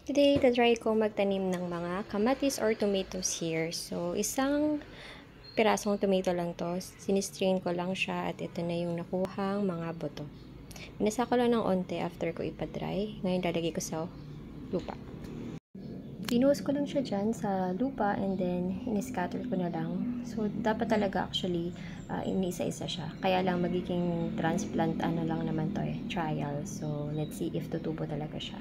Today, try ko magtanim ng mga kamatis or tomatoes here. So, isang pirasong tomato lang to. Sinistrain ko lang siya at ito na yung nakuhang mga buto. Binasa ko lang ng onte after ko ipa-dry. Ngayon, lalagay ko sa lupa. Pinuhos ko lang siya dyan sa lupa and then in-scatter ko na lang. So, dapat talaga actually inisa-isa siya. Kaya lang magiging transplant lang naman to trial. So, let's see if tutubo talaga siya.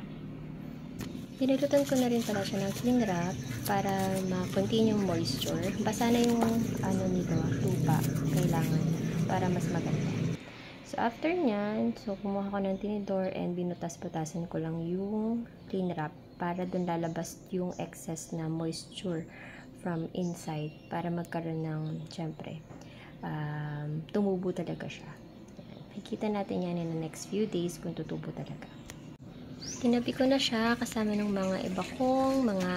Pinilutan ko na rin pala siya ng cling wrap para ma-contain yung moisture. Basa na yung nito, lupa. Kailangan para mas maganda. So, after nyan, kumuha ko ng tinidor and binutas-butasan ko lang yung cling wrap para dun lalabas yung excess na moisture from inside para magkaroon ng, syempre, tumubo talaga siya. Makikita natin yan in the next few days kung tutubo talaga. Tinabi ko na siya kasama ng mga iba kong mga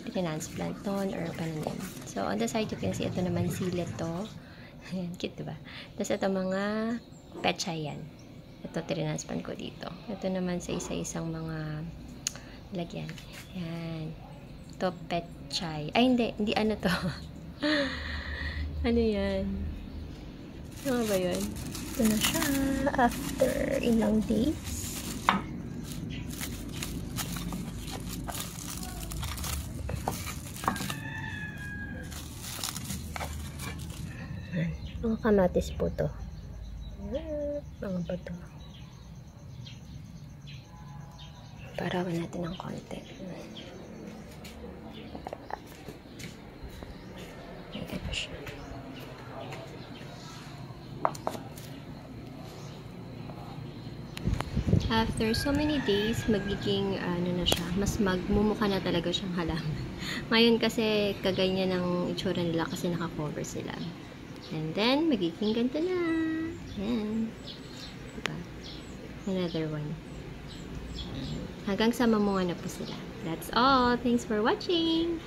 transplant noon or pananim. So, on the side, you can see, ito naman silet to. Ayan, cute diba? Tapos ito mga pechay yan. Ito, transplant ko dito. Ito naman sa isa-isang mga lagyan. Ayan. Ito, pechay. Ay, hindi ano to. Ano yan? Ano ba yun? Ito na siya after ilang days. Mga kamatis po to. Mga bato. Parawan natin ng konti. Ayan na siya. After so many days, magiging na siya, mas magmumukha na talaga siyang halaman. Ngayon kasi kaganyan ng itsura nila kasi naka-cover sila. And then, magiging ganito na. Ayan. Diba? Another one. Hanggang sa mamunga na po sila. That's all. Thanks for watching!